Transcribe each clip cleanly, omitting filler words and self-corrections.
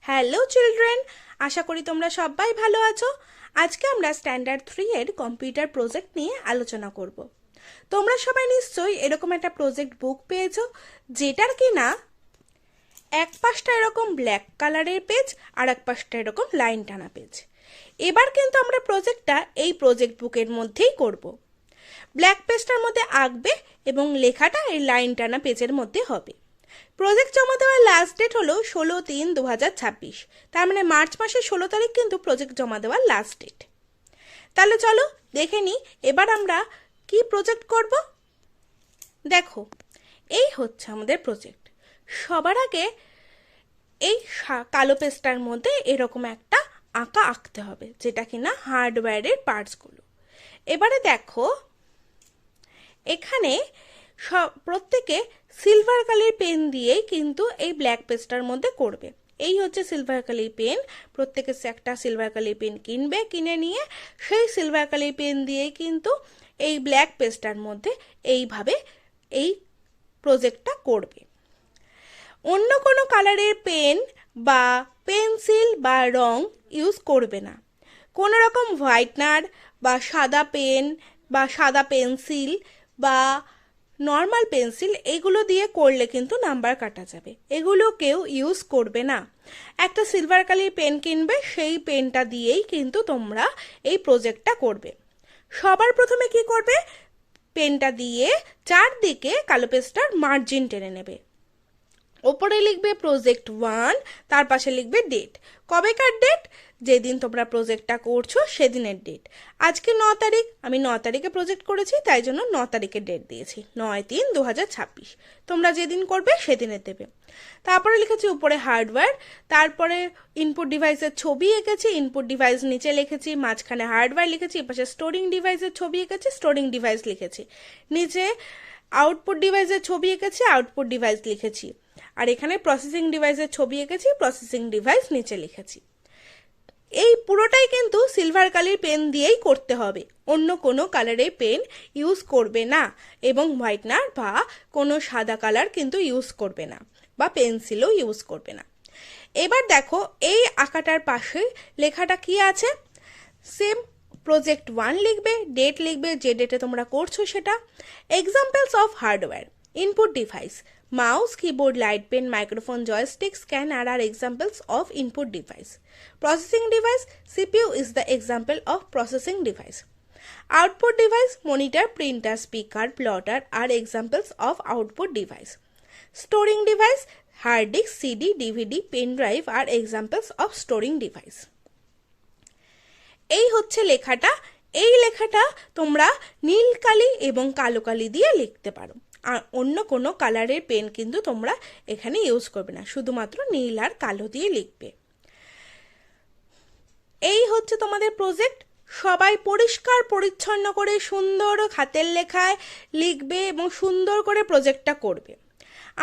Hello children, আশা করি তোমরা সবাই ভালো আছো। আজকে আমরা স্ট্যান্ডার্ড 3 এর কম্পিউটার প্রজেক্ট নিয়ে আলোচনা করব। তোমরা সবাই নিশ্চয়ই এরকম একটা প্রজেক্ট বুক পেয়েছো, যেটার কিনা এক পাশটা এরকম ব্ল্যাক কালারের পেজ আর এক পাশটা এরকম লাইন টানা পেজ। এবার কিন্তু আমরা প্রজেক্টটা এই প্রজেক্ট বুকের মধ্যেই করব। ব্ল্যাক পেজটার মধ্যে আঁকবে এবং লেখাটা এই লাইন টানা পেজের মধ্যে হবে। প্রজেক্ট জমা দেওয়ার লাস্ট ডেট হলো 16/3/2026, তার মানে মার্চ মাসের 16 তারিখ কিন্তু প্রজেক্ট জমা দেওয়ার লাস্ট ডেট। তাহলে চলো দেখে নিই এবার আমরা কি প্রজেক্ট করব। দেখো, এই হচ্ছে আমাদের প্রজেক্ট। সবার আগে এই কালো পেজটার মধ্যে এরকম একটা আঁকা আঁকতে হবে, যেটা কিনা হার্ডওয়্যারের পার্টসগুলো। এবারে দেখো, এখানে প্রত্যেকে সিলভার কালার পেন দিয়েই কিন্তু এই ব্ল্যাক পেজটার মধ্যে করবে। এই হচ্ছে সিলভার কালার পেন। প্রত্যেকে একটা সিলভার কালার পেন কিনবে, কিনে নিয়ে সেই সিলভার কালার পেন দিয়েই কিন্তু এই ব্ল্যাক পেজটার মধ্যে এইভাবে এই প্রজেক্টটা করবে। অন্য কোনো কালারের পেন বা পেন্সিল বা রং ইউজ করবে না। কোনো রকম হোয়াইটনার বা সাদা পেন বা সাদা পেন্সিল বা নর্মাল পেন্সিল এগুলো দিয়ে করলে কিন্তু নাম্বার কাটা যাবে, এগুলো কেউ ইউজ করবে না। একটা সিলভার কালার পেন কিনবে, সেই পেনটা দিয়েই কিন্তু তোমরা এই প্রজেক্টটা করবে। সবার প্রথমে কি করবে, পেনটা দিয়ে চারদিকে কালো পেজটার মার্জিন টেনে নেবে। ওপরে লিখবে প্রজেক্ট 1, তার পাশে লিখবে ডেট। কবেকার ডেট? যেদিন তোমরা প্রজেক্টটা করছো সেদিনের ডেট। আজকে 9 তারিখ, আমি 9 তারিখে প্রজেক্ট করেছি, তাই জন্য 9 তারিখের ডেট দিয়েছি, 9/3/2026। তোমরা যেদিন করবে সেদিনে দেবে। তারপরে লিখেছি উপরে হার্ডওয়্যার, তারপরে ইনপুট ডিভাইসের ছবি এঁকেছি, ইনপুট ডিভাইস নিচে লিখেছি, মাঝখানে হার্ডওয়্যার লিখেছি, এপাশে স্টোরিং ডিভাইসের ছবি এঁকেছি, স্টোরিং ডিভাইস লিখেছি, নিচে আউটপুট ডিভাইসের ছবি এঁকেছি, আউটপুট ডিভাইস লিখেছি, আর এখানে প্রসেসিং ডিভাইসের ছবি এঁকেছি, প্রসেসিং ডিভাইস নিচে লিখেছি। এই পুরোটাই কিন্তু সিলভার কালার পেন দিয়েই করতে হবে, অন্য কোনো কালারের পেন ইউজ করবে না, এবং হোয়াইটনার বা কোনো সাদা কালার কিন্তু ইউজ করবে না, বা পেন্সিলও ইউজ করবে না। এবার দেখো, এই আঁকাটার পাশে লেখাটা কি আছে, সেম প্রজেক্ট 1 লিখবে, ডেট লিখবে, যে ডেটে তোমরা করছো সেটা। Examples of hardware, input device, mouse, keyboard, light pen, microphone, joystick, scanner are examples of input device. Processing device, CPU is the example of processing device. Output device, monitor, printer, speaker, plotter are examples of output device. Storing device, hard disk, CD, DVD, pen drive are examples of storing device. এই হচ্ছে লেখাটা। এই লেখাটা তোমরা নীল কালি এবং কালো কালি দিয়ে লিখতে পারো, আর অন্য কোনো কালারের পেন কিন্তু তোমরা এখানে ইউজ করবে না, শুধুমাত্র নীল আর কালো দিয়ে লিখবে। এই হচ্ছে তোমাদের প্রজেক্ট। সবাই পরিষ্কার পরিচ্ছন্ন করে সুন্দর হাতের লেখায় লিখবে এবং সুন্দর করে প্রজেক্টটা করবে।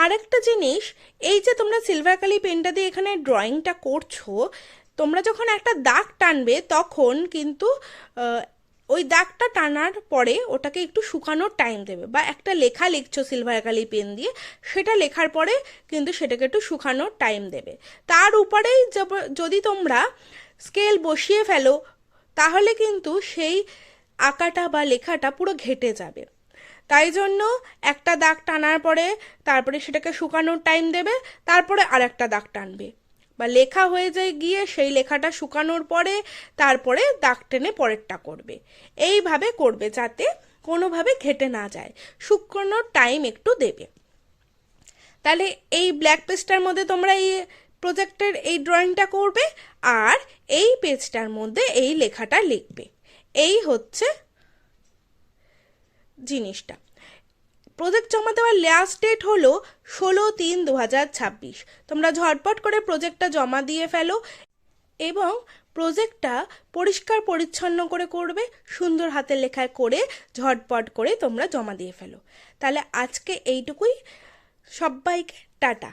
আরেকটা জিনিস, এই যে তোমরা সিলভার কালি পেনটা দিয়ে এখানে ড্রয়িংটা করছো, তোমরা যখন একটা দাগ টানবে তখন কিন্তু ওই দাগটা টানার পরে ওটাকে একটু শুকানোর টাইম দেবে, বা একটা লেখা লিখছো সিলভার কালি পেন দিয়ে, সেটা লেখার পরে কিন্তু সেটাকে একটু শুকানোর টাইম দেবে। তার উপরেই যদি তোমরা স্কেল বসিয়ে ফেলো, তাহলে কিন্তু সেই আঁকাটা বা লেখাটা পুরো ঘেটে যাবে। তাই জন্য একটা দাগ টানার পরে তারপরে সেটাকে শুকানোর টাইম দেবে, তারপরে আর একটা দাগ টানবে, বা লেখা হয়ে যায় গিয়ে সেই লেখাটা শুকানোর পরে তারপরে দাগ টেনে পরেরটা করবে। এইভাবে করবে যাতে কোনোভাবে ঘেটে না যায়, শুকানোর টাইম একটু দেবে। তাহলে এই ব্ল্যাক পেজটার মধ্যে তোমরা এই প্রজেক্টের এই ড্রয়িংটা করবে, আর এই পেজটার মধ্যে এই লেখাটা লিখবে। এই হচ্ছে জিনিসটা। প্রজেক্ট জমা দেওয়ার লাস্ট ডেট হলো 16/3/2026। তোমরা ঝটপট করে প্রজেক্টটা জমা দিয়ে ফেলো এবং প্রজেক্টটা পরিষ্কার পরিচ্ছন্ন করে করবে, সুন্দর হাতের লেখায় করে ঝটপট করে তোমরা জমা দিয়ে ফেলো। তাহলে আজকে এইটুকুই, সবাইকে টাটা।